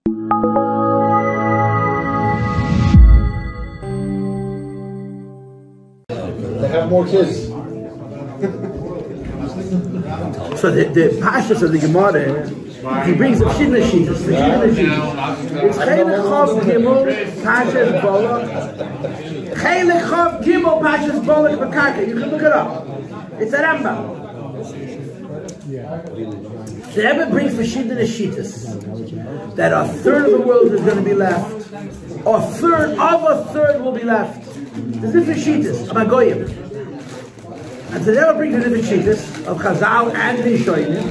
They have more kids. So the pashas of the Gemara, he brings the Shidna Shidus. The Shidna Shidus. It's Chelek Chav Gimel Pashas Bolak. Chelek Chav Gimel Pashas Bolak B'Karka. You can look it up. It's a HaRambam. The Rebbe brings the Shidna Shidus that a third of the world is going to be left. A third of a third will be left. There's different Shidus of Agoyim. And so the Rebbe brings the different Shidus of Chazal and Rishonim.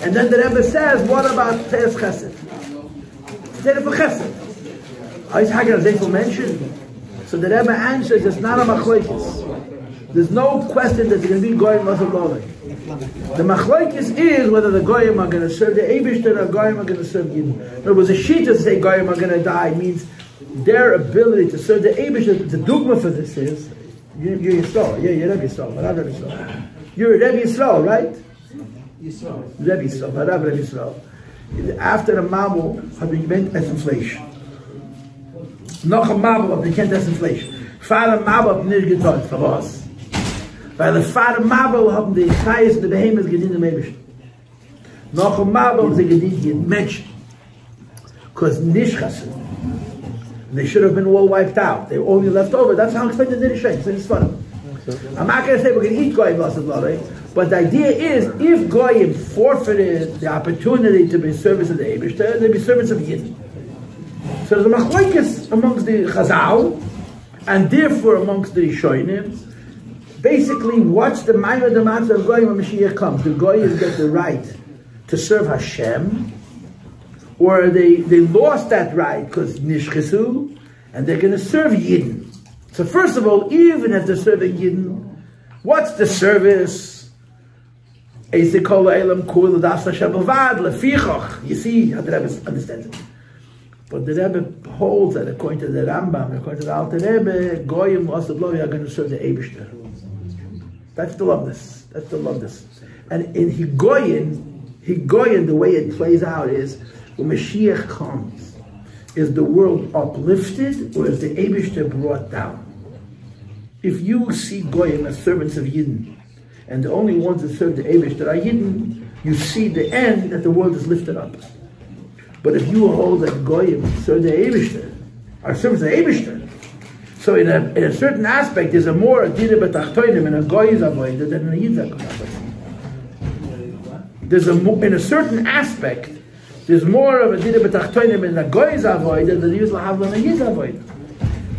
And then the Rebbe says, what about Teres Chesed? Teres for Chesed. Is Hagar Zeifel mentioned? So the Rebbe answers, it's not a machlokes. There's no question that they're going to be Goyim or Lolek. The machlokes is whether the Goyim are going to serve the Eibishter or Goyim are going to serve Yidden. In other words, a sheet to say Goyim are going to die means their ability to serve the Eibishter. The dogma for this is, you're Yisrael. Yeah, you're Rebbe Yisrael. But I'm Rebbe Yisrael. You're Rebbe Yisrael, right? Rebbe Yisrael, Rebbe Yisrael. After a Mabel, have been meant as inflation. Noch a Mabel, have been as inflation. Father Mabel, have nicht getan, for us. Weil der Father Mabel, haben die Chayes, die Behemoth, gedient im Eibischen. Noch a Mabel, sie gedient hier, Menschen. Because nicht chassid. They should have been all wiped out. They were only left over. That's how explained the Nidishay. It's funny. I'm not going to say we're going to eat Goyim, but the idea is, if Goyim forfeited the opportunity to be servants of the Eibush, they'd be servants of Yidden. So there's a machlokes amongst the Chazal, and therefore amongst the Rishonim. Basically, what's the mind of the matter of Goyim when Mashiach comes? Do Goyim get the right to serve Hashem? Or they lost that right because Nishchesu, and they're going to serve Yidden. So first of all, even if they're serving Yidden, what's the service? You see how the Rebbe understands it. But the Rebbe holds that according to the Rambam, according to the Alter Rebbe, Goyim also are going to serve the Eibishter. That's the loveness. That's the loveness. And in Higoyin, the way it plays out is, when Mashiach comes, is the world uplifted or is the Eibishter brought down? If you see Goyim as servants of Yidden, and the only ones that serve the Eibishter are Yidden, you see the end that the world is lifted up. But if you hold that Goyim serve the Eibishter, are servants of the Eibishter, so in a certain aspect, there's a more Adira B'Tachtoinim in a Goy's Avodah than in a Yid's Avodah. There's in a certain aspect, there's more of a Dira B'Tachtoinim in a Goy's Avodah than there is L'Havla in a Yid's Avodah.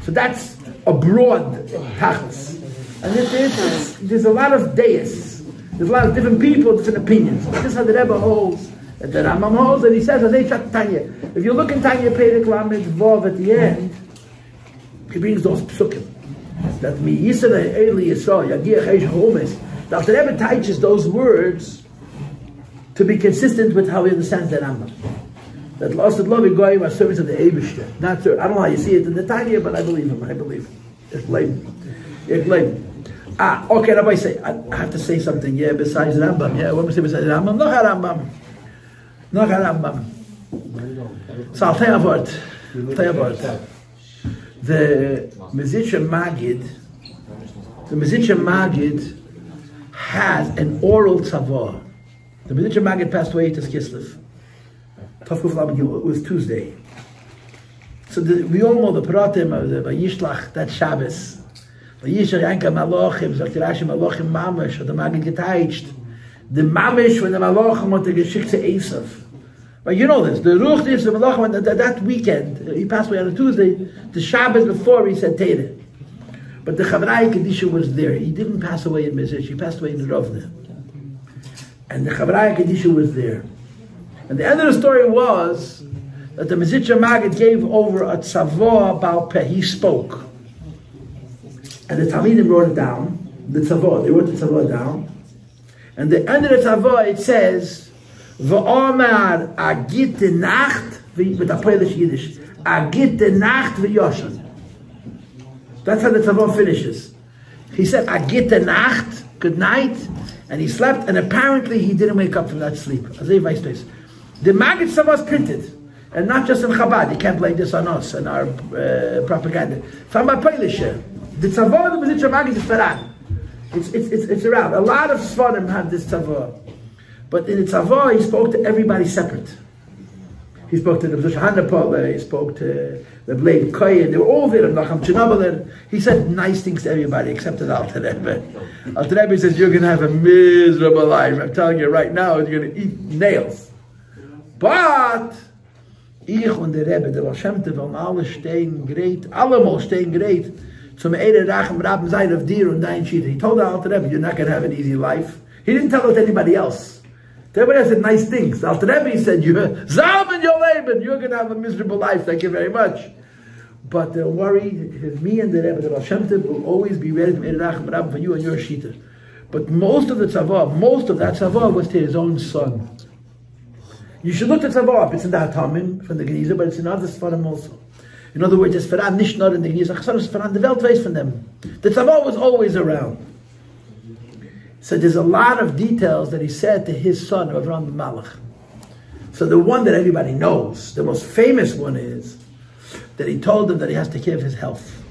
So that's a broad tachlis. And there's a lot of deists. There's a lot of different people, different opinions. But this is how the Rebbe holds, that the Rambam holds, and he says, if you look in Tanya Perek Lamed Vav at the end, he brings those psukim. That mi Yisrael Eli Yisrael, Yagiach Eish Homes. The Rebbe teaches those words to be consistent with how he understands the Rambam. That L'asad Lo V'Goyim are servants of the Eibishter. Not sure. I don't know how you see it in the Tanya, but I believe him. It's blame. Okay, Rabbi say, I have to say something, besides Rambam. What am I say besides Rambam? No HaRambam. So I'll tell you about the Mezitcha Magid has an oral tzavah. The Mezitcha Magid passed away to Kislev. It was Tuesday. So we all know the Pratim of the Vayishlach, that Shabbos. Vayishlach Yanka Malachim, sagt Rashi Malachim Mamish, hat the Magid geteicht. The Mamish, when the Malachim want to geschickt to Esav. But you know this, the Ruch is the Malachim, that weekend, he passed away on a Tuesday, the Shabbos before he said Teireh. But the Chavrai Kedisha was there. He didn't pass away in Mezitch, he passed away in Rovna. And the Chavrai Kedisha was there. And the end of the story was that the Mezitcha Magid gave over a tzavah about Peh. He spoke. And the Talmidim wrote it down, the tzavah, they wrote the tzavah down. And the end of the tzavah, it says, V'omar agit nacht, with a Polish Yiddish, agit nacht v'yoshan. That's how the tzavah finishes. He said, agit nacht, good night, and he slept, and apparently he didn't wake up from that sleep. As a vice space. The Magid tzavah is printed. And not just in Chabad. You can't blame this on us and our propaganda. From my Paltiel, the tzavah of the Mezitcher Magid is around. It's around. A lot of Sfarim have this tzavah. But in the tzavah, he spoke to everybody separate. He spoke to the Hanapol, he spoke to the Blade Koyen, they were all there, he said nice things to everybody except to the Alter Rebbe. Alter Rebbe says, you're going to have a miserable life. I'm telling you right now, you're going to eat nails. But, ich und der Rebbe, der Baal Shem Tov, wollen alle stehen great, allemal stehen great, zum Ere Rachem Rabben sein of dir und dein Schieder. He told the Alter Rebbe, you're not going to have an easy life. He didn't tell it to anybody else. Everybody else said nice things. The Alter Rebbe said, Zalman Yoleben, you're going to have a miserable life, thank you very much. But don't worry, me and the Rebbe, the Baal Shem Tov, will always be ready to Ere Rachem Rabben for you and your Schieder. But most of that tzavah was to his own son. You should look at tzavah up. It's in the Hatamim from the Geniza, but it's in other Sfarim also. In other words, it's Faran nicht nur in the Geniza, it's Faran the Welt weiß von them. The tzavah was always around. So there's a lot of details that he said to his son, Avraham the Malach. So the one that everybody knows, the most famous one is that he told him that he has to care of his health.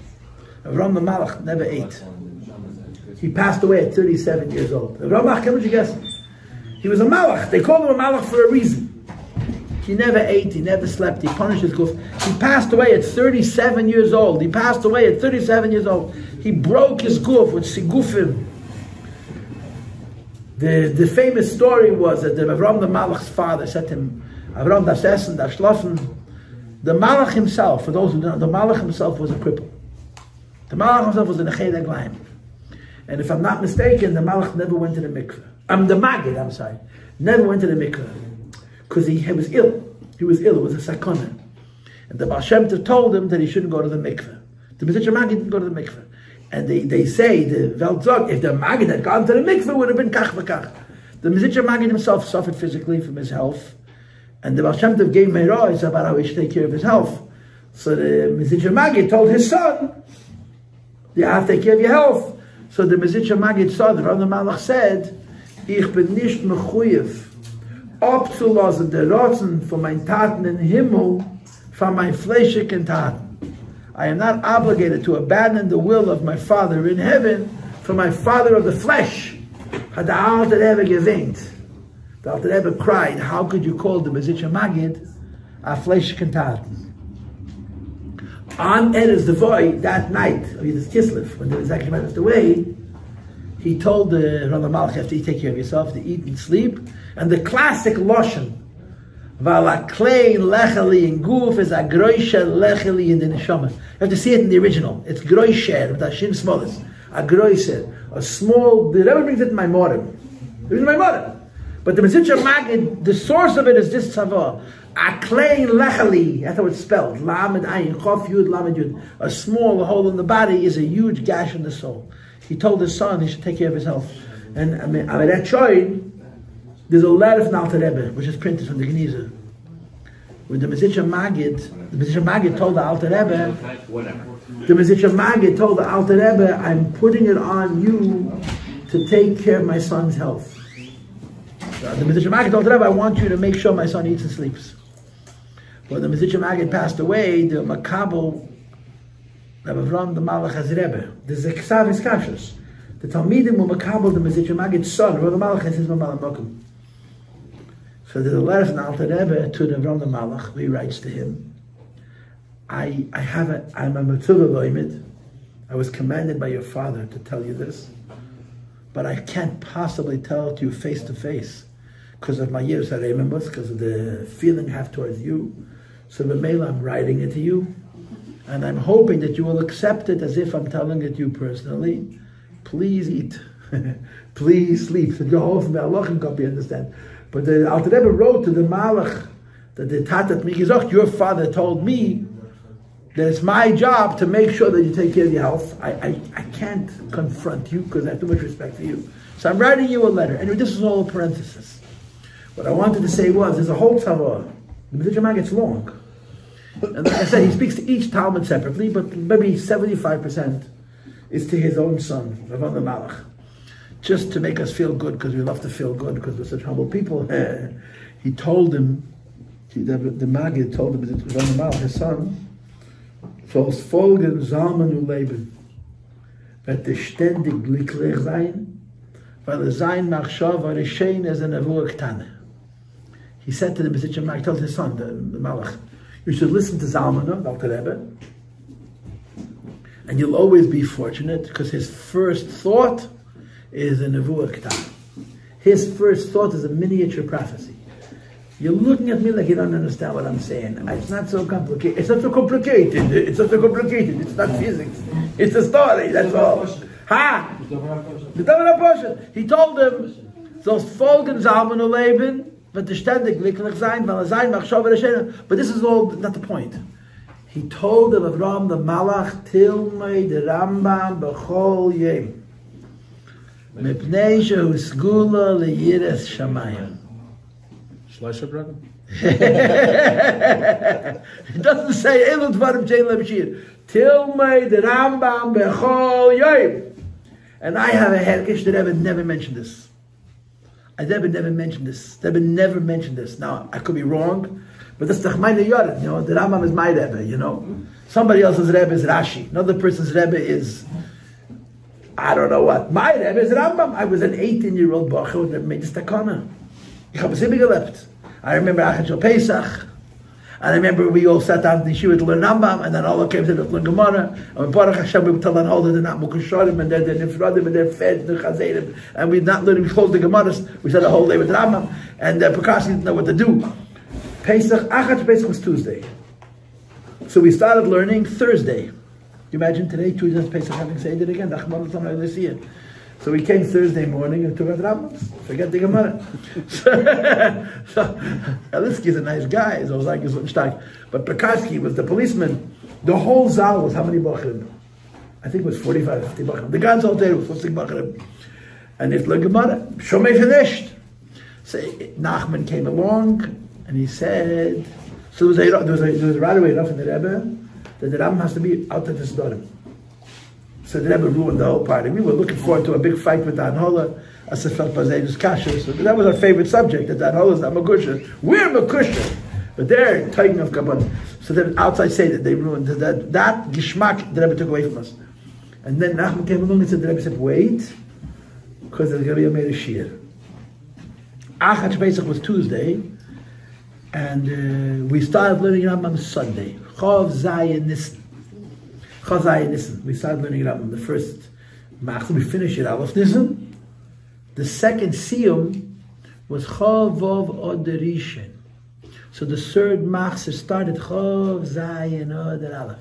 Avraham the Malach never ate. He passed away at 37 years old. Avraham Malach, can you guess? He was a Malach. They called him a Malach for a reason. He never ate, he never slept, he punished his goof. He passed away at 37 years old. He passed away at 37 years old. He broke his goof with sigufim. The famous story was that the Avraham the Malach's father said to him, Avraham das Essen, das Schlafen. The Malach himself, for those who don't know, the Malach himself was a cripple. The Malach himself was a Nechei Reglaim. And if I'm not mistaken, the Malach never went to the mikveh. The Magid, never went to the mikveh. Because he was ill. He was ill. It was a sakana. And the Baal Shem Tov told him that he shouldn't go to the mikveh. The Mezitcher Magid didn't go to the mikveh. And they say, the Welt sagt, if the Magid had gone to the mikveh, it would have been kach v'kach. The Mezitcher Magid himself suffered physically from his health. And the Baal Shem Tov gave him advice about how he should take care of his health. So the Mezitcher Magid told his son, you have to take care of your health. So the Mezitcher Magid saw, the Rabbi Malach said, ich bin nicht mechuyev, abzulassen der Rotzen von meinen Taten in Himmel, von mein fleischigen Taten. I am not obligated to abandon the will of my Father in heaven for my father of the flesh. Had the Alter Rebbe geweint. The Alter Rebbe cried, how could you call the Mezitcher Magid a fleischigen Taten? On Eretz Devoy, that night of Yidus Kislev, when the Mezitcher Magid passed away, he told the Rabbi Malach, after you take care of yourself, to eat and sleep. And the classic Lashon, Valaklein lecheli in guf is a groisher lecheli in the neshama. You have to see it in the original. It's groisher, with a shin smallest. A groisher, a small, the Rebbe brings it in my morim. It was in my morim. But the Mezitcher Magid, the source of it is this tzavah. Aklein lecheli, that's how it's spelled. Lamed ayin, chof yud, lamed yud. A small hole in the body is a huge gash in the soul. He told his son he should take care of his health. And I mean that showed, there's a letter from Alter Rebbe, which is printed from the Geniza. When the Mezitcher Magid told the Alter Rebbe, I'm putting it on you to take care of my son's health. The Mezitcher Magid told the Rebbe, I want you to make sure my son eats and sleeps. When the Mezitcher Magid passed away, the Makabel, Rabbi Avraham the Malach has Rebbe. There's a Ksav Iskashus. The Talmidim will Makabel the Mezitcher Magid's son, Rabbi Malach has his Mamal Mokum. So there's a letter from Alter Rebbe to the Avraham the Malach. He writes to him, I'm a Mitzvah Loimid. I was commanded by your father to tell you this, but I can't possibly tell it to you face to face because of my years at HaRambam, because of the feeling I have towards you. So B'meila, I'm writing it to you, and I'm hoping that you will accept it as if I'm telling it to you personally. Please eat. Please sleep. So Jehovah from Allah can copy, understand. But the Alter Rebbe wrote to the Malach that the Tatat Mikizoch, your father told me that it's my job to make sure that you take care of your health. I can't confront you because I have too much respect for you. So I'm writing you a letter. Anyway, this is all a parenthesis. What I wanted to say was, there's a whole tzavah. The Mezitcher Magid gets long. And like I said, he speaks to each Talmud separately, but maybe 75% is to his own son, Rav the Malach. Just to make us feel good, because we love to feel good, because we're such humble people. He told him, The Maggid told him that it was normal, his son, soll's folgen Zalmen und Leben, wird ständig glücklich sein, weil sein Machshava Rishein is a Nevuah Ktana. He said to the Mesitzah Maggid, told his son, the Malach, you should listen to Zalman, Dr. Rebbe, and you'll always be fortunate, because his first thought is a Nevuah Ktana. His first thought is a miniature prophecy. You're looking at me like you don't understand what I'm saying. It's not so complicated. It's not so complicated. It's not so complicated. It's not physics. It's a story. That's all. Ha! He told them, "Those folgen Zalmen und Leben, wird ständig glücklich sein, weil sein Machshava Rishein." But this is all not the point. He told them, Avraham the Malach, Tilmei the Rambam b'chol yem, mipnei shehu sgula leyiras shamayim. Farbrengen? It doesn't say Elud Varim Jain Lebshir. Tilmei the Rambam bechol yom. And I have a herkish that Rebbe never mentioned this. Rebbe never mentioned this. Rebbe never mentioned this. Now I could be wrong, but that's the Chmayne Yored. You know, the Rambam is my Rebbe. You know, somebody else's Rebbe is Rashi. Another person's Rebbe is I don't know what. My Rebbe is Rambam. I was an 18-year-old bacher that made this takana. Ich habe es immer gelebt. I remember Achad Pesach. I remember we all sat down in the yeshiva to learn Rambam, and then all came to learn Gemara. And Baruch Hashem, we would tell them all that they're not Mukasharim, and they're Nifradim, and they're fed, they're Chazerim, and we're not learning, we closed the Gemaras. We said the whole day with Rambam, and Pekasi didn't know what to do. Pesach, Achad Pesach was Tuesday. So we started learning Thursday. You imagine today, Tuesday, Pesach, having said it again, so we came Thursday morning and took out Rambam. Forget the Gemara. So Aliski is a nice guy. So I was like, but Pekarsky was the policeman. The whole Zal was how many Bachrim? I think it was 45, 50 Bachrim. The guys all there was 50 Bachrim. And it's like Gemara. Shomei finished. So Nachman came along and he said, so there was a right away enough in the Rebbe that the Rambam has to be out of the Sdorim. So the Rebbe ruined the whole party. We were looking forward to a big fight with Dan Hola, as it felt Bazedus Kasha. So that was our favorite subject, that Dan Hola is not Makusha. We're Makusha. But they're taking off Kabbalah. So then outside say that they ruined that Gishmak the Rebbe took away from us. And then Nachman came along and said, the Rebbe said, wait, because there's going to be a Meir Shir. Achad Pesach was Tuesday, and we started learning Rambam Sunday. Chov Zayin Nissen. We started learning Rambam. The first Machzor, we finished it Aleph Nissen. The second Siyum was Chov Vov Od Rishon. So the third Machzor started Chov Zayin Od Aleph.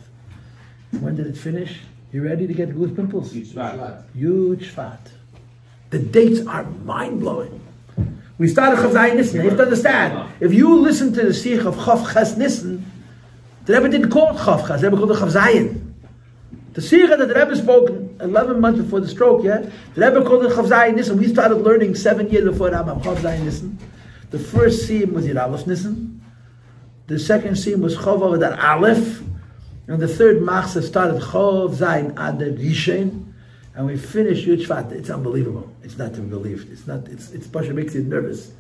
When did it finish? You ready to get goose pimples? Huge fat. The dates are mind-blowing. We started Chov Zayin Nissen. You have to understand, if you listen to the Sikh of Chov Ches Nissen, the Rebbe didn't call it Chov Ches, the Rebbe called it Chov Zayin. The Sikha that the Rebbe spoke 11 months before the stroke, the Rebbe called it Chav Zayin Nissen. We started learning 7 years before Rambam, Chav Zayin Nissen. The first Siyum was Yud Aleph Nissen. The second Siyum was Chav Avodat Aleph. And the third Machzor started Chav Zayin Ad Rishon. And we finished Yud Shvat. It's unbelievable. It's not to be believed. It's Pasha makes you nervous.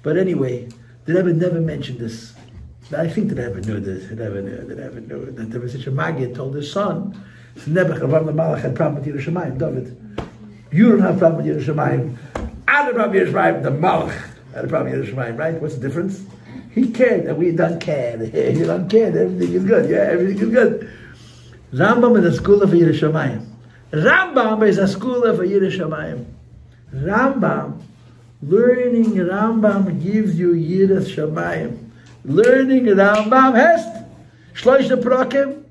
But anyway, the Rebbe never mentioned this. I think the Rebbe knew this. The Rebbe knew that there was such a Maggid told his son, Nebuch Avraham the Malach had a problem with Yerushalayim. David, you don't have a problem with Yerushalayim. I had a problem with Yerushalayim. The Malach had a problem with Yerushalayim, right? What's the difference? He cared, and we don't care. You don't care. Everything is good. Yeah, everything is good. Rambam is a school of Yerushalayim. Rambam is a school of Yerushalayim. Learning Rambam gives you Yiras Shamayim. Learning Rambam has Shlosh Prakim.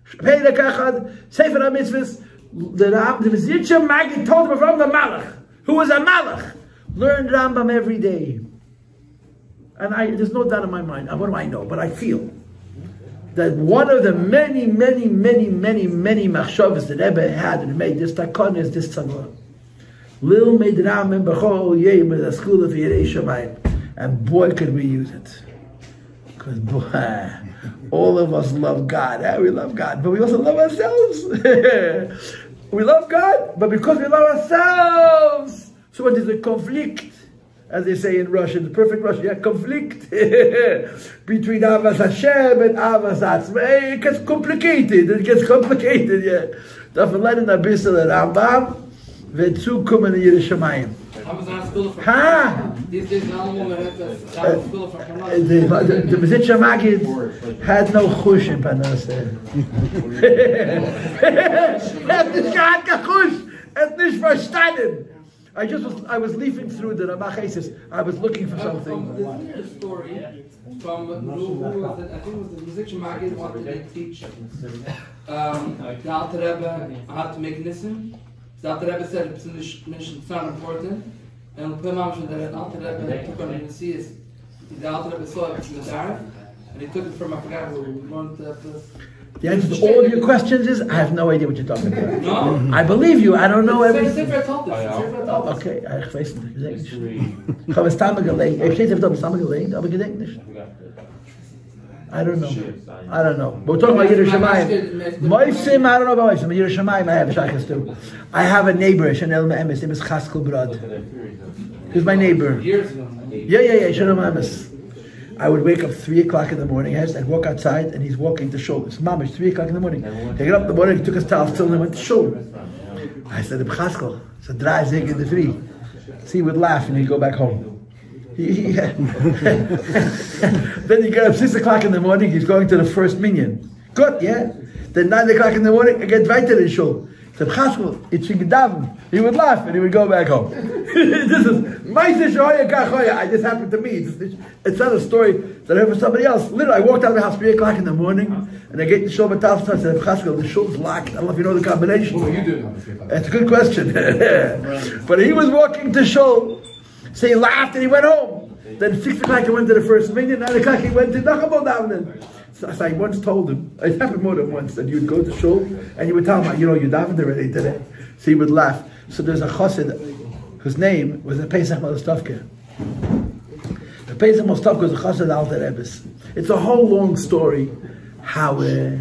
Sefer HaMitzvahs, the Mesitzah Maggid told him from the Malach, who was a Malach, learned Rambam every day. And there's no doubt in my mind, what do I know? But I feel that one of the many machshavas that Rebbe had and made this takon is this tzavah. Lil made Rambam b'chol yom is a school of Yirei Shamayim. And boy, could we use it. Because boy, all of us love God. We love God, but we also love ourselves. We love God, but because we love ourselves, so when there's a conflict, as they say in Russian, the perfect Russian, yeah, conflict between Avas Hashem and Avas Atzmei. It gets complicated, yeah. Darf man lernen ein bisschen der Rambam, wenn zukommen in ihre Shamayim. Ha! The Bezitcher Magid had no chush in Panaseh. Hat nicht gehabt chush, hat nicht verstanden. I was leafing through the Ramach Eises. I was looking for something. There's a story from I think it was the Bezitcher Magid wanted to teach the Alter Rebbe how to make nisim. The Alter Rebbe said it's not important. And the Alter Rebbe took on the sea is the Alter Rebbe saw it in the Arab, and he took it from I forgot who learned the answer to all of your questions is I have no idea what you're talking about. No, I believe you. I don't know everything. Okay, ich weiß nicht. Ich habe es Tama gelegt. Ich stehe auf Tama gelegt, aber gedenkt nicht. I don't know. We're talking about Yerushalayim. Moisim, I don't know about Moisim. Yerushalayim, I have shaykhs too. I have a neighbor, Chanel Me'emes. His name is Chaskel Brad. He's my neighbor. years ago. Yeah, Chanel Me'emes. I would wake up 3 o'clock in the morning. I'd walk outside, and he's walking to shul. It's mamish 3 o'clock in the morning. He got up in the morning, he took his towel still, and he went to shul. I said, Chaskel, it's a dry zig in the free. So he would laugh, and he'd go back home. Then he got up 6 o'clock in the morning, he's going to the first minyan. Good, yeah? Then 9 o'clock in the morning, I get right to the shul. He said, Chaskel, it's Shigdaven. He would laugh and he would go back home. This is, I just happened to me. It's not a story that I heard from somebody else. Literally, I walked out of the house 3 o'clock in the morning, and I get to shul Batal, I said, Chaskel, the shul's locked. I don't know if you know the combination. Well, you do. That's a good question. But he was walking to shul. So he laughed and he went home. Then 6 o'clock he went to the first minyan, 9 o'clock he went to Nachabon davening. So I once told him, it happened more than once, that you'd go to shul and you would tell him, you davened already today. So he would laugh. So there's a chassid whose name was the Pesach Malostovka. The Pesach Malostovka was a chassid Alter Rebbe's. It's a whole long story how the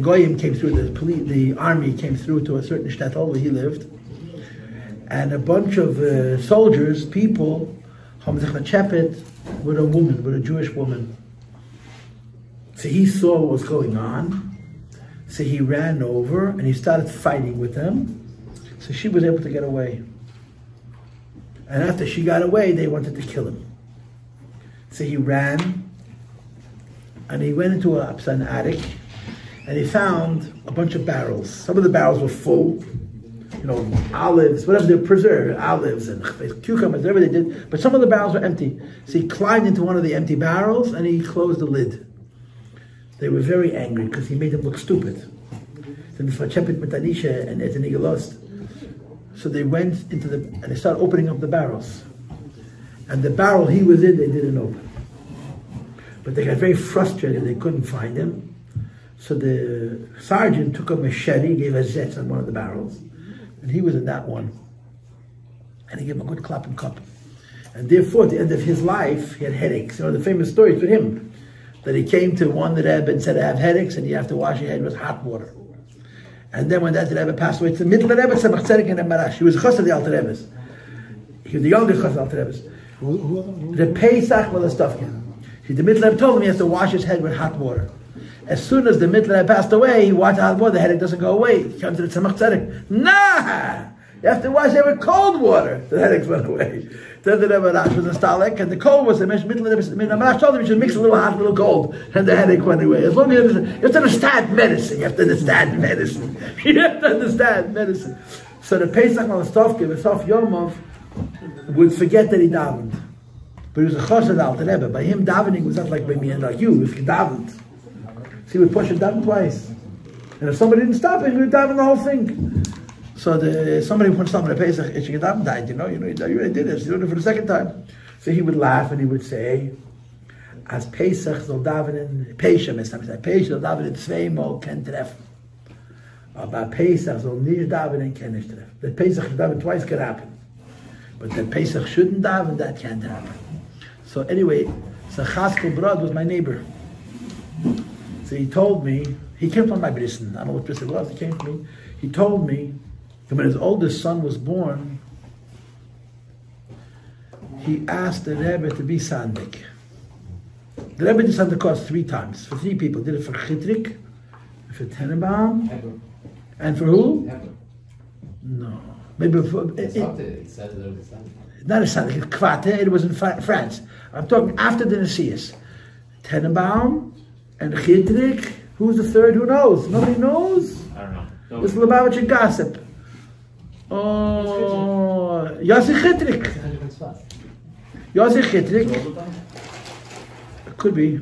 Goyim came through, the army came through to a certain shtetl where he lived. And a bunch of soldiers, people, Chapet, with a woman, with a Jewish woman. So he saw what was going on. So he ran over and he started fighting with them. So she was able to get away. And after she got away, they wanted to kill him. So he ran and he went into an attic and he found a bunch of barrels. Some of the barrels were full. Olives, whatever they preserved, olives and cucumbers, whatever they did. But some of the barrels were empty. So he climbed into one of the empty barrels and he closed the lid. They were very angry because he made them look stupid. So they went into and they started opening up the barrels. And the barrel he was in, they didn't open. But they got very frustrated, they couldn't find him. So the sergeant took a machete, gave a zetz on one of the barrels. And he was in that one. And he gave him a good clap and cup. And therefore, at the end of his life, he had headaches. The famous story for him, that he came to one Rebbe and said, I have headaches, and you have to wash your head with hot water. And then when that Rebbe passed away, it's the middle Rebbe, Tzemach Tzedek and Marash. He was chassid of the Alter Rebbe's. He was the youngest chassid of the Alter Rebbe's. The Pesach Malostovkin. The middle Rebbe told him he has to wash his head with hot water. As soon as the middle passed away, he washed hot water, the headache doesn't go away. He comes to the Tzemach Tzedek. Nah! You have to wash it with cold water. The headaches went away. Then the Rebbe Rash was a Stalek, and the cold was the middle Rash told him you should mix a little hot, a little cold, and the headache went away. As long as you have to understand medicine. You have to understand medicine. You have to understand medicine. So the Pesach Malostovki, the Sof Yomov, would forget that he davened. But he was a chassid Alter Rebbe. By him davening was not like by me and like you. If he davened, so he would push it down twice. And if somebody didn't stop him, he would daven the whole thing. So somebody once told me the Pesach, Ishigadam died, you already did this, you're doing it for the second time. So he would laugh and he would say, as Pesach soll davenen, Pesach zal davenen zweimal ken treffen. Aber Pesach soll nicht davenen ken nicht treffen. That Pesach should daven twice can happen. But that Pesach shouldn't daven, that can't happen. So anyway, so Chaskel Brod was my neighbor. So he told me, he came from my Brissen, I don't know what Brissen was, he came to me, he told me, when his oldest son was born, he asked the Rebbe to be sandik. The Rebbe did Sandik 3 times for 3 people. Did it for Chitrik, for Tenenbaum, and for who? No, maybe for not a sandik. Kvate. It was in France. I'm talking after the Nesias. Tenenbaum and Chitrik. Who's the third? Who knows? Nobody knows. I don't know. It's Lubavitch and gossip. Oh, Yossi Chitrik. Yossi Chitrik. Could be.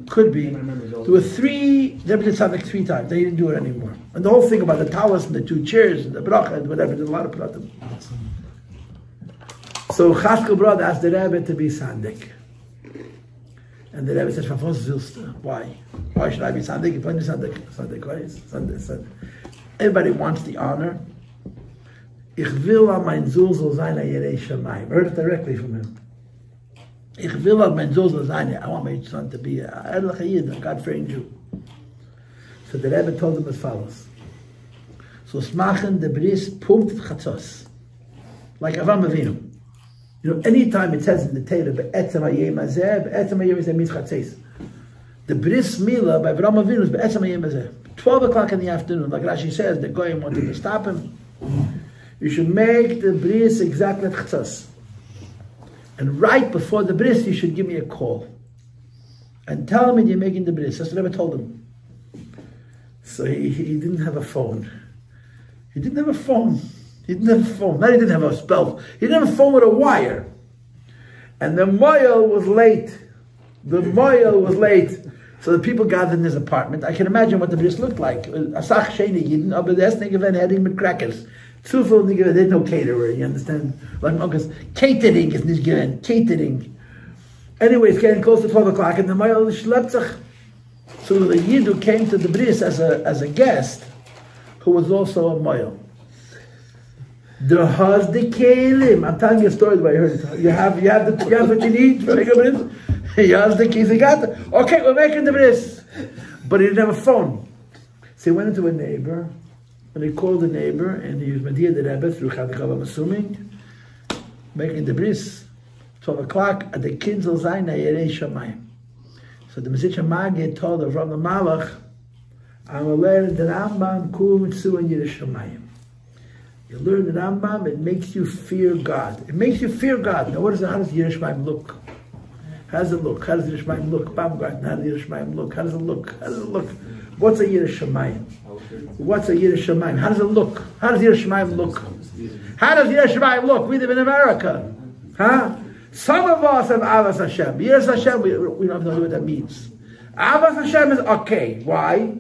Could be. There were 3, they did something 3 times. They didn't do it anymore. And the whole thing about the talis and the 2 chairs and the bracha and whatever, there's a lot of pratim. So Chaskel brother asked the Rebbe to be sandik. And the Rebbe says, why? Why should I be sandik? If I be sandik, sandik. Everybody wants the honor. Ich will mein Sohn soll sein a Yerei Shamayim. I heard it directly from him. Ich will mein Sohn soll sein. I want my son to be a God-fearing Jew. So the Rebbe told him as follows. So smachen the bris punkt chatzos. Like Avram Avinu. You know, anytime it says in the Torah, be'etzem hayom hazeh, be'etzem hayom hazeh mitchatzes. The bris milah by Avram Avinu is be'etzem hayom hazeh. 12 o'clock in the afternoon, like Rashi says, the goyim wanted to stop him. You should make the bris exactly at chatzos. And right before the bris, you should give me a call. And tell me you're making the bris. That's what I ever told him. So he didn't have a phone. He didn't have a phone. He didn't have a phone. Not he didn't have a spell. He didn't have a phone with a wire. And the moil was late. The moil was late. So the people gathered in his apartment. I can imagine what the bris looked like. Asach sheni yidin, aber the esning event heading with crackers. Zufall nigga, there's no caterer, you understand? Like Uncle's catering is nicht given. Catering. Anyway, it's getting close to 12 o'clock and the moil schlept sich. So the Yid who came to the bris as a guest, who was also a moil. The has the kelim. I'm telling you a story the way I heard it. You have what you need to make a bris. He has the keys. He got it. Okay, we're making the bris, but he didn't have a phone. So he went into a neighbor, and he called the neighbor, and he was Madia the Rebbe through Chadikav. I'm assuming making the bris. 12 o'clock at the kids will sein Yerei Shamayim. So the Mesicha Magid told her from the Malach, I'm going to learn the Rambam Kul Mitzu and Yerei Shamayim. You learn the Rambam, it makes you fear God. It makes you fear God. Now, how does Yerei Shamayim look? How does it look? How does Yerei Shamayim look? Baumgarten, how does Yerei Shamayim look? How does it look? How does it look? What's a Yerei Shamayim? What's a Yerei Shamayim? How does it look? How does Yerei Shamayim look? How does Yerei Shamayim look? We live in America. Huh? Some of us have Avas Hashem. Yes, Hashem, we don't have to know what that means. Avas Hashem is okay. Why?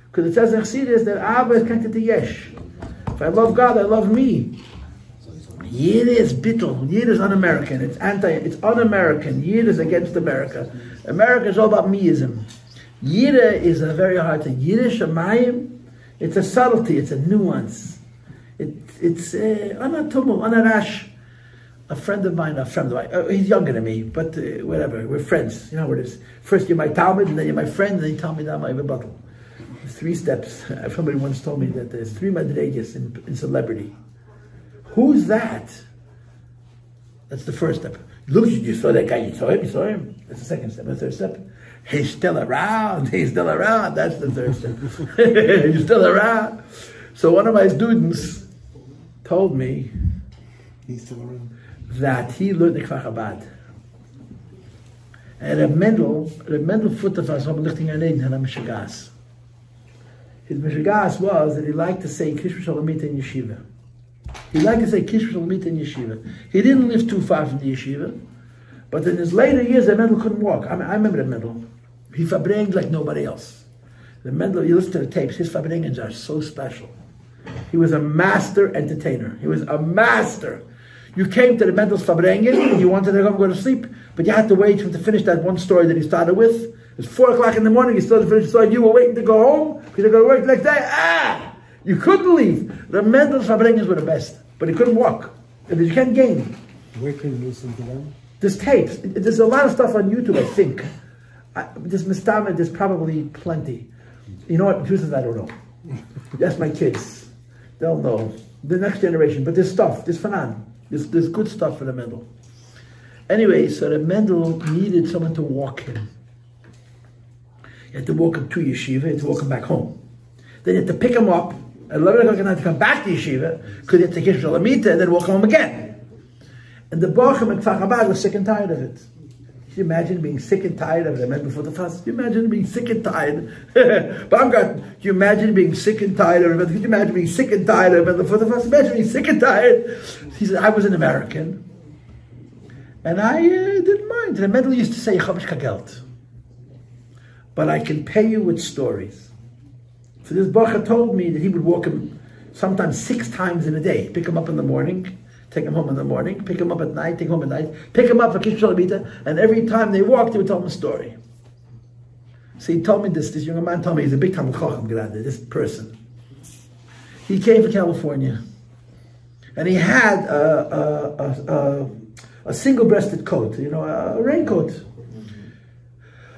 Because it says in Chassidus that Ava is connected to Yesh. If I love God, I love me. Yid is bittul. Yid is un-American. It's un-American. Yid is against America. America is all about meism. Yid is a very hard thing. Yiddish Shamayim, it's a subtlety. It's a nuance. It's anarash. A friend of mine, he's younger than me, but whatever, we're friends. You know how it is. First you're my Talmud, and then you're my friend, and then you tell me that I'm my rebuttal. 3 steps. Somebody once told me that there's 3 madregas in celebrity. Who's that? That's the first step. Look, you saw that guy, you saw him. That's the second step. The third step, he's still around, that's the third step. He's still around. So one of my students told me, he's still around, that he learned the Kfar Chabad. And Reb Mendel Futter was oplichting an Eden and a Mishagas. His Mishagas was that he liked to say Kishma Shalomit in Yeshiva. He liked to say Kishma Shalomit in Yeshiva. He didn't live too far from the Yeshiva, but in his later years, Reb Mendel couldn't walk. I remember Reb Mendel. He Farbrengen like nobody else. Reb Mendel, you listen to the tapes, his Farbrengens are so special. He was a master entertainer. He was a master. You came to the Mendel's Farbrengen and you wanted to go to sleep, but you had to wait for him to finish that one story that he started with. It was 4 o'clock in the morning, he still didn't finish the story. You were waiting to go home because you're going to work the next day. You couldn't leave. The Mendel's Farbrengens were the best, but he couldn't walk. You can't gain. Where can you listen to them? There's tapes. There's a lot of stuff on YouTube, I think. There's probably plenty. You know what? Truth is, I don't know. That's my kids. They'll know. The next generation. But there's stuff. There's fanan. There's good stuff for the Mendel. Anyway, so the Mendel needed someone to walk him. You had to walk him to yeshiva, you had to walk him back home. Then you had to pick him up at 11 o'clock at night to come back to yeshiva, because you had to take him to Lamita and then walk him home again. And the Bochum at Kfar Chabad was sick and tired of it. Can you imagine being sick and tired of it? I meant before the fast. Can you imagine being sick and tired? Can you imagine being sick and tired of it? Can you imagine being sick and tired of it before the fast? Imagine being sick and tired. He said, I was an American. And I didn't mind. The Mendel used to say, "Chavish kagelt," but I can pay you with stories. So this Bacha told me that he would walk him sometimes 6 times in a day. Pick him up in the morning, take him home in the morning, pick him up at night, take him home at night, pick him up for Kish Shalabita, and every time they walked, he would tell him a story. So he told me this young man told me, he's a big time Chacham Grande, this person. He came from California, and he had a single-breasted coat, a raincoat.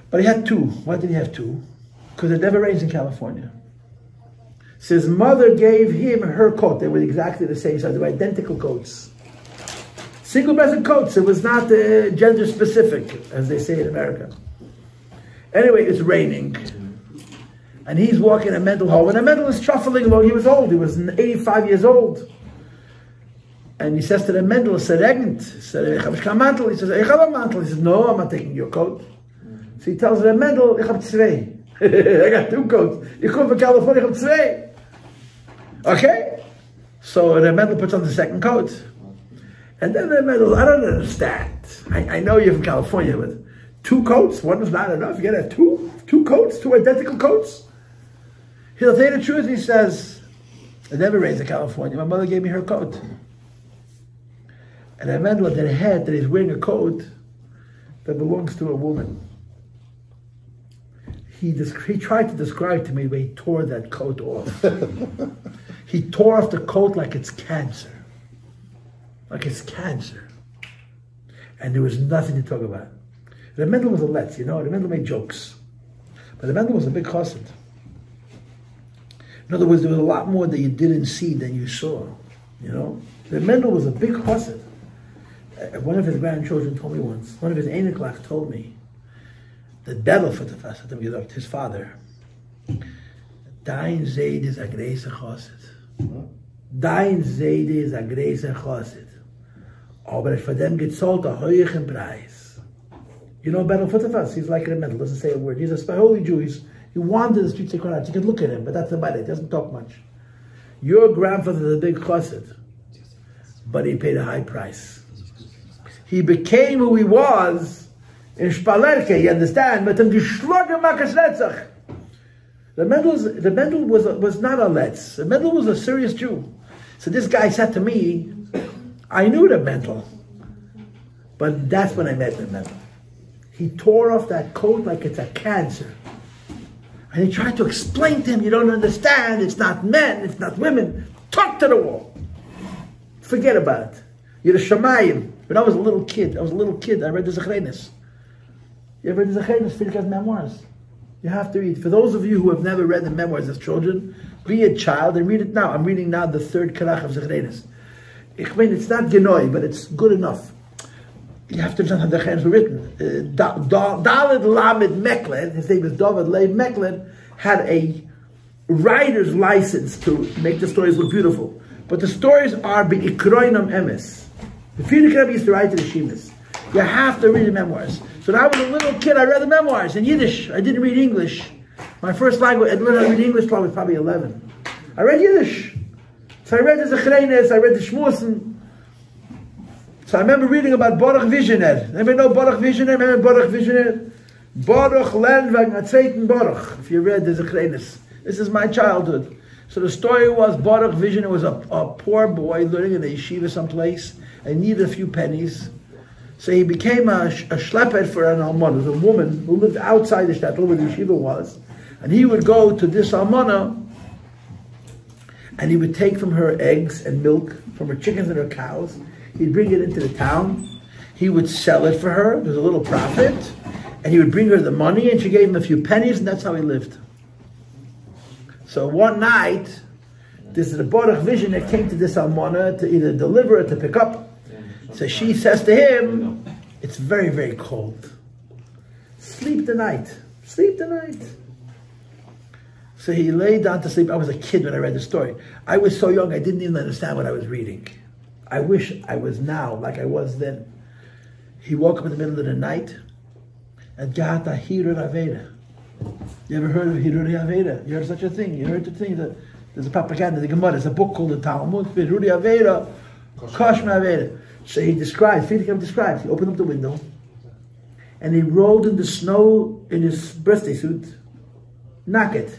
But he had 2. Why did he have 2? Because it never rains in California. So his mother gave him her coat. They were exactly the same size. They were identical coats. Single-breasted coats. It was not gender-specific, as they say in America. Anyway, it's raining. And he's walking a Mendel home. And the Mendel is shuffling along. He was old. He was 85 years old. And he says to the Mendel, "Es regnet." He says, "Ich habe kein Mantel." He says, "Ich habe a mantel." He says, "No, I'm not taking your coat." So he tells the Mendel, "Ich habe 2. I got 2 coats. You come from California, ich habe 2. Okay? So the Mendel puts on the second coat. And then the Mendel, I don't understand. I know you're from California, but 2 coats? One is not enough. You gotta have 2 coats, 2 identical coats? He'll tell you the truth. He says, "It never rains in California. My mother gave me her coat." And the Mendel had a head that he's wearing a coat that belongs to a woman. He tried to describe to me the way he tore that coat off. He tore off the coat like it's cancer. Like it's cancer. And there was nothing to talk about. The Mendel was a letz, The Mendel made jokes. But the Mendel was a big chassid. In other words, there was a lot more that you didn't see than you saw. The Mendel was a big chassid. One of his grandchildren told me once, one of his Einiklach told me, the devil for the fast, his father, Dein Seid is a greaser chassid. Dein Seid is a greaser chassid. Aber for them gezahlt a hohen Preis. Battle for the fast, he's like a Mendel, doesn't say a word. He's a holy Jew. He wandered the streets of Koran. You can look at him, but that's about it. He doesn't talk much. Your grandfather is a big chassid, but he paid a high price. He became who he was in Spalerke, you understand? But in geschlagen Makas Netzach. The Mendel was not a letz. The Mendel was a serious Jew. So this guy said to me, I knew the Mendel, but that's when I met the Mendel. He tore off that coat like it's a cancer. And he tried to explain to him, you don't understand, it's not men, it's not women. Talk to the wall. Forget about it. You're a Shamayim. When I was a little kid, I read the Zechrenis. You ever read the Zechrenis, Filka's memoirs? You have to read. For those of you who have never read the memoirs as children, be a child and read it now. I'm reading now the 3rd Karach of Zechrenis. It's not Genoi, but it's good enough. You have to understand how the Zechrenis were written. David Lamed Mekled, his name is David Leib Mekled, had a writer's license to make the stories look beautiful. But the stories are Be'ikroinam Emes. The Frierdiker Rebbe used to write to the Shemas. You have to read the memoirs. So when I was a little kid, I read the memoirs in Yiddish. I didn't read English. My first language, I learned how to read English till I was probably 11. I read Yiddish. So I read the Zechrenis, I read the Shmusen. So I remember reading about Baruch Visioner. Anybody know Baruch Visioner? Remember Baruch Visioner? Baruch lernt wegen der zweiten Baruch. If you read the Zechrenis. This is my childhood. So the story was Baruch Visioner was a poor boy learning in a yeshiva someplace and needed a few pennies. So he became a shlepper for an almana, a woman who lived outside the shtetl where the yeshiva was. And he would go to this almana and he would take from her eggs and milk, from her chickens and her cows. He'd bring it into the town. He would sell it for her. There's a little profit. And he would bring her the money and she gave him a few pennies and that's how he lived. So one night, this is a Baruch vision that came to this almana to either deliver or to pick up. So she says to him, It's very, very cold. Sleep the night. Sleep the night. So he lay down to sleep. I was a kid when I read the story. I was so young, I didn't even understand what I was reading. I wish I was now like I was then. He woke up in the middle of the night and got a Hirur Aveda. You ever heard of Hirur Aveda? You heard such a thing? You heard the thing that there's a propaganda, the Gemara, there's a book called the Talmud, Hirur Aveda, Koshma Aveda. So he describes, he opened up the window and he rolled in the snow in his birthday suit, naked.